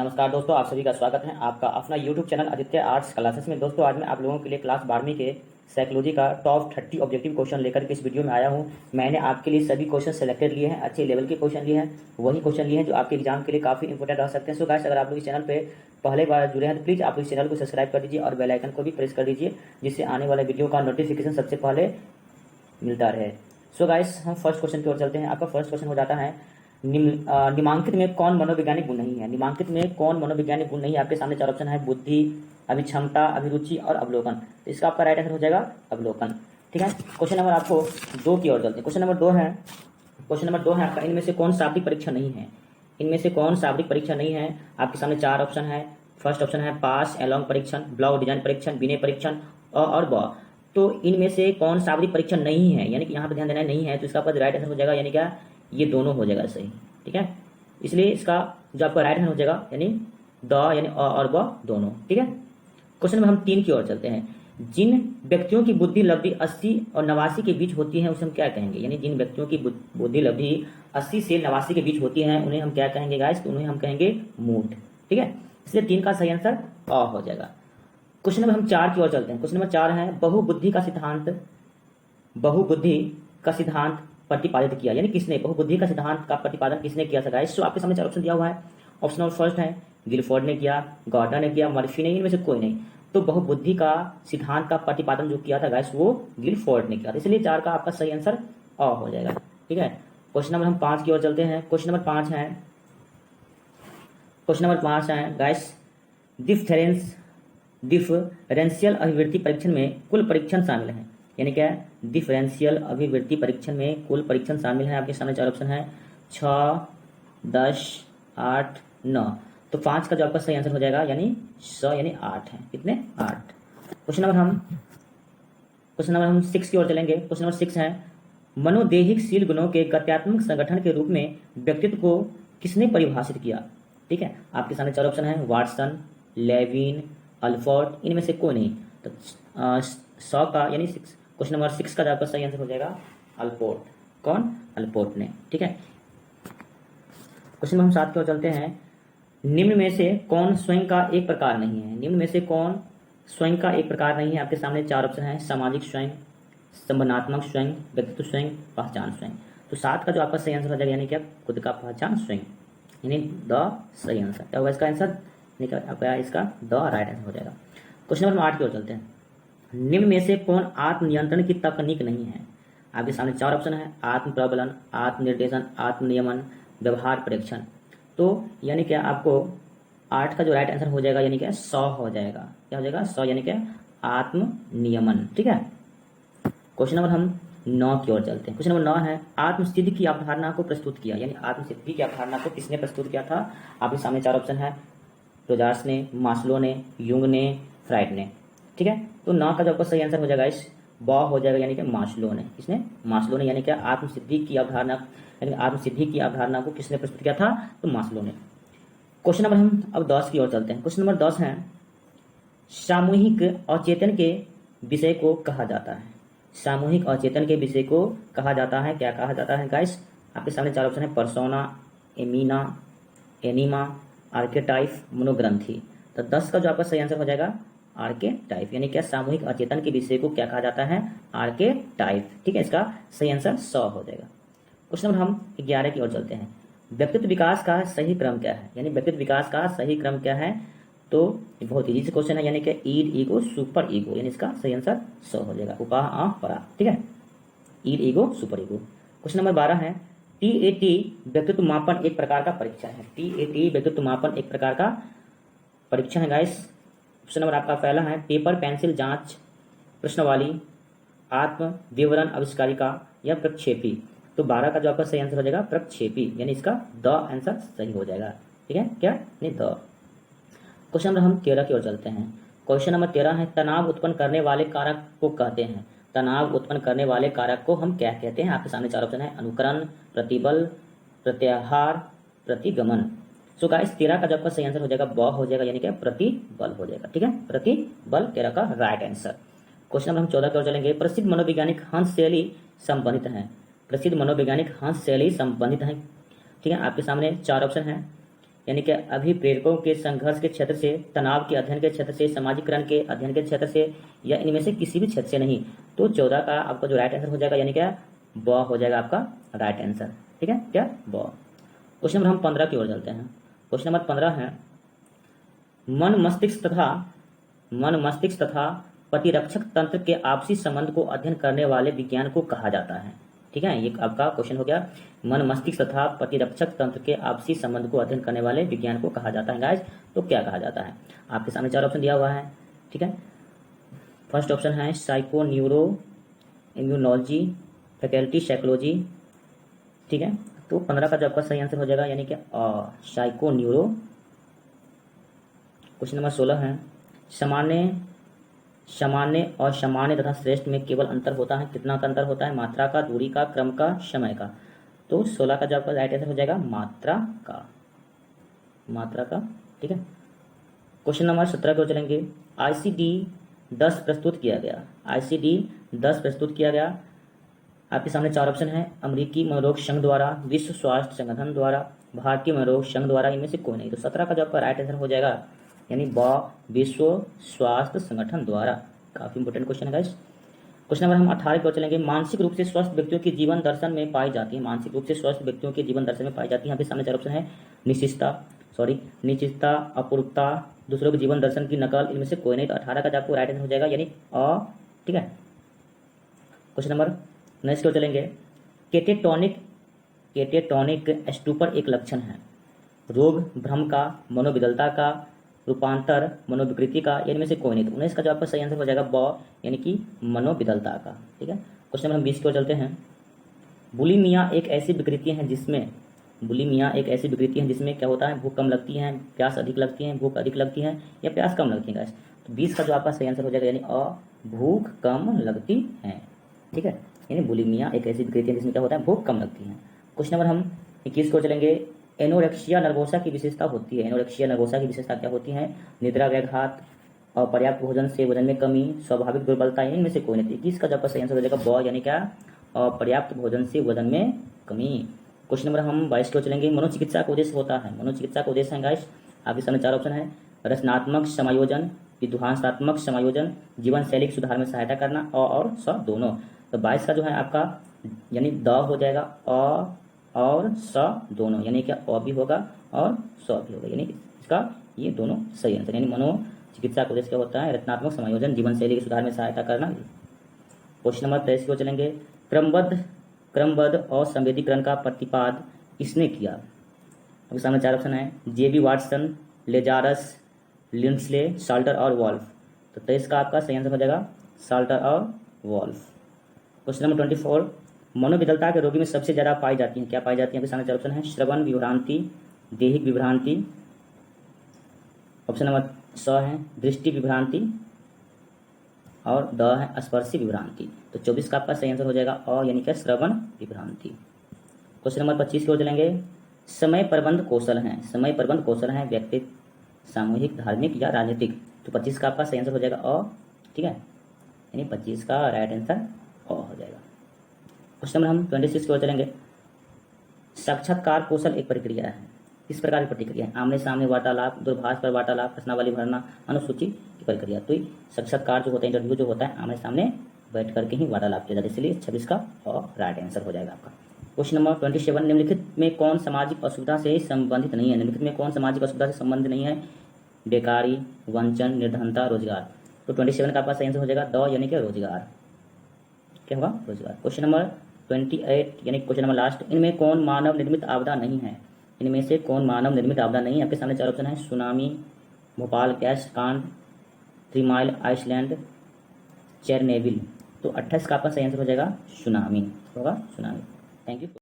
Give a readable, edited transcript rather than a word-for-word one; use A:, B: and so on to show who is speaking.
A: नमस्कार दोस्तों, आप सभी का स्वागत है आपका अपना YouTube channel Aditya arts classes में। दोस्तों आज मैं आप लोगों के लिए क्लास 12वीं के साइकोलॉजी का टॉप 30 ऑब्जेक्टिव क्वेश्चन लेकर के इस वीडियो में आया हूं। मैंने आपके लिए सभी क्वेश्चन सेलेक्टेड लिए हैं, अच्छे लेवल के क्वेश्चन लिए हैं, वही क्वेश्चन लिए हैं जो आपके एग्जाम के लिए काफ़ी इंपॉर्टेंट रह सकते हैं। सो गाइस, अगर आप लोग इस चैनल पर पहले बार जुड़े हैं तो प्लीज़ आप इस चैनल को सब्सक्राइब कर दीजिए और बेल आइकन को भी प्रेस कर दीजिए, जिससे आने वाले वीडियो का नोटिफिकेशन सबसे पहले मिलता रहे। सो गाइस, हम फर्स्ट क्वेश्चन की ओर चलते हैं। आपका फर्स्ट क्वेश्चन हो जाता है निम्नांकित में कौन मनोवैज्ञानिक गुण नहीं है। निम्नांकित में कौन मनोवैज्ञानिक गुण नहीं है। आपके सामने चार ऑप्शन है, बुद्धि, अभिक्षमता, अभिरुचि और अवलोकन। तो इसका आपका राइट आंसर हो जाएगा अवलोकन। ठीक है, क्वेश्चन नंबर आपको 2 की ओर चलते हैं। क्वेश्चन नंबर 2 है आपका, इनमें से कौन शाब्दिक परीक्षा नहीं है। इनमें से कौन शाब्दिक परीक्षा नहीं है। आपके सामने चार ऑप्शन है। फर्स्ट ऑप्शन है पास एलॉन्ग परीक्षण, ब्लॉक डिजाइन परीक्षण, विनय परीक्षण और ब। तो इनमें से कौन शाब्दिक परीक्षण नहीं है, यानी कि यहाँ पे ध्यान देना नहीं है, तो इसका आपका राइट आंसर हो जाएगा, यानी क्या, ये दोनों हो जाएगा सही। ठीक है, इसलिए इसका जो आपका राइट हैंड हो जाएगा यानी द यानी और ब दोनों। ठीक है, क्वेश्चन में हम 3 की ओर चलते हैं। जिन व्यक्तियों की बुद्धि लब्धि 80 और 89 के बीच होती है उसे हम क्या कहेंगे। यानी जिन व्यक्तियों की बुद्धि लब्धि 80 से 89 के बीच होती है उन्हें हम क्या कहेंगे गाइस, तो उन्हें हम कहेंगे मूढ़। ठीक है, इसलिए 3 का सही आंसर अ हो जाएगा। क्वेश्चन नंबर हम 4 की ओर चलते हैं। क्वेश्चन नंबर 4 है, बहुबुद्धि का सिद्धांत प्रतिपादित किया। यानी किसने बहुबुद्धि का सिद्धांत का प्रतिपादन किसने किया था गाइस। तो आपके सामने 4 ऑप्शन दिया हुआ है। ऑप्शन नंबर फर्स्ट है गिलफोर्ड ने किया, गॉर्डन ने किया, मर्फी ने, इनमें से कोई नहीं। तो बहुबुद्धि का सिद्धांत का प्रतिपादन जो किया था गाइस वो गिलफोर्ड ने किया था, इसलिए 4 का आपका सही आंसर अ हो जाएगा। ठीक है, क्वेश्चन नंबर हम 5 की ओर चलते हैं। क्वेश्चन नंबर 5 है गाइस, डिफरेंशियल अभिवृत्ति परीक्षण में कुल परीक्षण शामिल है। यानी क्या है, डिफरेंशियल अभिवृत्ति परीक्षण में कुल परीक्षण शामिल है। आपके सामने 4 ऑप्शन है, 6, 10, 8, 9। तो 5 का जो आपका सही आंसर हो जाएगा यानी 100 यानी 8 है। कितने, 8। क्वेश्चन नंबर हम 6 की ओर चलेंगे। क्वेश्चन नंबर 6 है, मनोदेहिक शील गुणों के गत्यात्मक संगठन के रूप में व्यक्तित्व को किसने परिभाषित किया। ठीक है, आपके सामने 4 ऑप्शन है, वाटसन, लेविन, अल्फोर्ड, इनमें से कोई नहीं। तो 100 का यानी क्वेश्चन नंबर 6 का जो आपका सही आंसर हो जाएगा अल्पोर्ट। कौन, अल्पोर्ट ने। ठीक है, क्वेश्चन नंबर हम 7 की ओर चलते हैं। निम्न में से कौन स्वयं का एक प्रकार नहीं है। निम्न में से कौन स्वयं का एक प्रकार नहीं है। आपके सामने 4 ऑप्शन है, सामाजिक स्वयं, संबंधात्मक स्वयं, व्यक्तित्व स्वयं, पहचान स्वयं। तो 7 का जो आपका सही आंसर हो जाएगा यानी क्या, खुद का पहचान स्वयं, यानी द सही आंसर। क्या होगा इसका आंसर, आपका इसका द राइट आंसर हो जाएगा। क्वेश्चन नंबर 8 की ओर चलते हैं। निम्न में से कौन आत्मनियंत्रण की तकनीक नहीं है। आपके सामने 4 ऑप्शन है, आत्म प्रबलन, आत्मनिर्देशन, आत्मनियमन, व्यवहार परीक्षण। तो यानी क्या आपको 8 का जो राइट आंसर हो जाएगा यानी क्या 100 हो जाएगा। क्या हो जाएगा, 100 यानी क्या आत्मनियमन। ठीक है, क्वेश्चन नंबर हम 9 की ओर चलते हैं। क्वेश्चन नंबर 9 है, आत्मसिद्धि की अवधारणा को प्रस्तुत किया। यानी आत्मसिद्धि की अवधारणा को किसने प्रस्तुत किया था। आपके सामने 4 ऑप्शन है, रोजर्स ने, मास्लो ने, युंग ने, फ्राइड ने। ठीक है, तो 9 का जो आपका सही आंसर हो जाएगा इस ब हो जाएगा, यानी कि मास्लो ने। किसने, मास्लो ने। यानी क्या आत्मसिद्धि की अवधारणा, यानी आत्मसिद्धि की अवधारणा को किसने प्रस्तुत किया था, तो मास्लो ने। क्वेश्चन नंबर हम अब 10 की ओर चलते हैं। क्वेश्चन नंबर 10 है, सामूहिक अचेतन के विषय को कहा जाता है। सामूहिक अचेतन के विषय को कहा जाता है, क्या कहा जाता है गाइस। आपके सामने 4 ऑप्शन है, पर्सोना, एमीना, एनिमा, आर्केटाइप, मनोग्रंथि। तो 10 का जो आपका सही आंसर हो जाएगा आर्केटाइप। यानी क्या सामूहिक अचेतन के विषय को क्या कहा जाता है, आर्केटाइप। ठीक है, इसका सही आंसर 100 हो जाएगा। क्वेश्चन नंबर हम 11 की ओर चलते हैं। व्यक्तित्व विकास का सही क्रम क्या है। यानी व्यक्तित्व विकास का सही क्रम क्या है, तो बहुत इजी से क्वेश्चन है, यानी कि ईड, ईगो, सुपर ईगो। यानी इसका सही आंसर 100 हो जाएगा, उपाह आ परा। ठीक है, id, ego, super ego. Question number 12 है, टीएटी व्यक्तित्व मापन एक प्रकार का परीक्षण है। टीएटी व्यक्तित्व मापन एक प्रकार का परीक्षण है गाइस। ऑप्शन नंबर आपका पहला है, पेपर पेंसिल जांच, प्रश्नवाली, आत्म विवरण आविष्कारिका या प्रक्षेपी। तो 12 का जो आपका सही आंसर हो जाएगा प्रक्षेपी, यानी इसका द आंसर सही हो जाएगा। ठीक है, क्या, नहीं द। क्वेश्चन नंबर हम 13 की ओर चलते हैं। क्वेश्चन नंबर 13 है, तनाव उत्पन्न करने वाले कारक को कहते हैं। तनाव उत्पन्न करने वाले कारक को हम क्या कहते हैं। आपके सामने 4 ऑप्शन है, अनुकरण, प्रतिबल, प्रत्याहार, प्रतिगमन। सो गाइस 13 का जो आपका सही आंसर हो जाएगा ब हो जाएगा, यानी क्या प्रतिबल हो जाएगा। ठीक है, प्रतिबल 13 का राइट आंसर। क्वेश्चन नंबर हम 14 की ओर चलेंगे। प्रसिद्ध मनोवैज्ञानिक हंस शैली संबंधित है। प्रसिद्ध मनोवैज्ञानिक हंस शैली संबंधित है। ठीक है, आपके सामने 4 ऑप्शन है, यानी कि अभिप्रेरकों के संघर्ष के क्षेत्र से, तनाव के अध्ययन के क्षेत्र से, सामाजिकरण के अध्ययन के क्षेत्र से, या इनमें से किसी भी क्षेत्र से नहीं। तो 14 का आपका जो राइट आंसर हो जाएगा, यानी क्या ब हो जाएगा आपका राइट आंसर। ठीक है, क्या ब। क्वेश्चन नंबर हम 15 की ओर चलते हैं। क्वेश्चन नंबर 15 है मन मस्तिष्क तथा प्रतिरक्षक तंत्र के आपसी संबंध को अध्ययन करने वाले विज्ञान को कहा जाता है। ठीक है, ये आपका क्वेश्चन हो गया। मन मस्तिष्क तथा प्रतिरक्षक तंत्र के आपसी संबंध को अध्ययन करने वाले विज्ञान को कहा जाता है गाइस। तो क्या कहा जाता है? आपके सामने 4 ऑप्शन दिया हुआ है। ठीक है, फर्स्ट ऑप्शन है psycho neuro immunology faculty psychology. ठीक है, तो 15 का जो आपका सही आंसर हो जाएगा, यानी कि साइको न्यूरो। क्वेश्चन नंबर 16 है सामान्य और सामान्य तथा श्रेष्ठ में केवल अंतर होता है। कितना का अंतर होता है? मात्रा का, दूरी का, क्रम का, समय का। तो 16 का जो आपका राइट आंसर हो जाएगा मात्रा का। ठीक है, क्वेश्चन नंबर 17 को चलेंगे। ICD-10 प्रस्तुत किया गया। ICD-10 प्रस्तुत किया गया। आपके सामने 4 ऑप्शन है। अमेरिकी मनोरोग संघ द्वारा, विश्व स्वास्थ्य संगठन द्वारा, भारतीय मनोरोग संघ द्वारा, इनमें से कोई नहीं। तो 17 का जो आपका राइट आंसर हो जाएगा, यानी विश्व स्वास्थ्य संगठन द्वारा। काफी इंपोर्टेंट क्वेश्चन है गाइस। क्वेश्चन नंबर हम 18 की ओर चलेंगे। मानसिक रूप से स्वस्थ व्यक्तियों के जीवन दर्शन में पाई जाती है। मानसिक रूप से स्वस्थ व्यक्तियों के जीवन दर्शन में पाई जाती है। यहाँ पे सामने 4 ऑप्शन है। निश्चितता, अपूर्वता, दूसरों के जीवन दर्शन की नकल, इनमें से कोई नहीं। तो 18 का जो आपको राइट आंसर हो जाएगा, यानी ठीक है। क्वेश्चन नंबर नेक्स्ट की ओर चलेंगे। केटेटोनिक स्टूपर एक लक्षण है। रोग, भ्रम का, मनोविदलता का, रूपांतर, मनोविकृति का, या इनमें से कोई नहीं। तो 19 का जो आपका सही आंसर हो जाएगा यानी कि मनोविदलता का। ठीक है, क्वेश्चन नंबर 20 की ओर चलते हैं। बुलिमिया एक ऐसी विकृति है जिसमें क्या होता है? भूख कम लगती है, प्यास अधिक लगती है, भूख अधिक लगती है, या प्यास कम लगती है। तो 20 का जो आपका सही आंसर हो जाएगा, यानी भूख कम लगती है। ठीक है, यानी बुलिमिया एक ऐसी विकृति है जिसमें क्या होता है? भूख कम लगती है। क्वेश्चन नंबर हम 21 को चलेंगे। एनोरेक्सिया नर्वोसा की विशेषता होती है। एनोरेक्सिया नर्वोसा की विशेषता क्या होती है? निद्रा, व्याघात, और पर्याप्त भोजन से वजन में कमी, स्वाभाविक दुर्बलता, इनमें से कोई नहीं। 21 का जो आपका सही आंसर हो जाएगा यानी क्या पर्याप्त भोजन से वजन में कमी। क्वेश्चन नंबर हम 22 को चलेंगे। मनोचिकित्सा का उद्देश्य होता है। मनोचिकित्सा का उद्देश्य है गाइस, आपके सामने 4 ऑप्शन है। रचनात्मक समायोजन, विध्वंसात्मक समायोजन, जीवन शैली के सुधार में सहायता करना, और दोनों। तो 22 का जो है आपका यानी द हो जाएगा, और दोनों, यानी क्या भी होगा और भी होगा, यानी इसका ये दोनों सही आंसर। यानी मनोचिकित्सा का उद्देश्य क्या होता है? रचनात्मक समायोजन, जीवन शैली के सुधार में सहायता करना। क्वेश्चन नंबर 23 को चलेंगे। क्रमबद्ध और संवेदीकरण का प्रतिपाद किसने किया? आपके सामने 4 ऑप्शन है। JB वाटसन, लेजारस, लिंडस्ले, साल्टर और वॉल्फ। तो 23 का आपका सही आंसर हो जाएगा साल्टर और वॉल्फ। Question number 24। मनोविदलता के रोगी में सबसे ज्यादा पाई जाती है। क्या पाई जाती है? आपके सामने 4 ऑप्शन है। श्रवण विभ्रांति, देहिक विभ्रांति, ऑप्शन नंबर 100 है दृष्टि विभ्रांति, और द है स्पर्शी विभ्रांति। तो 24 का आपका सही आंसर हो जाएगा यानी क्या श्रवण विभ्रांति। क्वेश्चन नंबर 25 की ओर चलेंगे। समय प्रबंध कौशल है व्यक्तित्व, सामूहिक, धार्मिक या राजनीतिक। तो 25 का आपका सही आंसर हो जाएगा ठीक है, यानी 25 का राइट आंसर हो जाएगा। क्वेश्चन नंबर हम 26 की ओर चलेंगे। साक्षात्कार कौशल एक प्रक्रिया है। किस प्रकार की प्रक्रिया है? आमने सामने वार्तालाप, दूरभाष पर वार्तालाप, प्रश्नावली भरना, अनुसूची की प्रक्रिया। तो साक्षात्कार जो होता है, इंटरव्यू जो होता है, आमने सामने बैठ करके ही वार्तालाप किया जाता है, इसलिए 26 का राइट आंसर हो जाएगा आपका। Question number 27। निम्नलिखित में कौन सामाजिक असुविधा से संबंधित नहीं है? निम्नलिखित में कौन सामाजिक असुविधा से संबंधित नहीं है? बेकारी, वंचन, निर्धनता, रोजगार। तो 27 का आपका सही आंसर हो जाएगा यानी कि रोजगार। क्या होगा? रोजगार। क्वेश्चन नंबर 28 यानी क्वेश्चन नंबर लास्ट। इनमें कौन मानव निर्मित आपदा नहीं है? इनमें से कौन मानव निर्मित आपदा नहीं है? आपके सामने 4 ऑप्शन है। सुनामी, भोपाल गैस कांड, 3 माइल आइसलैंड, चेरनेविल। तो 28 का आपका सही आंसर हो जाएगा सुनामी। होगा सुनामी। Thank you.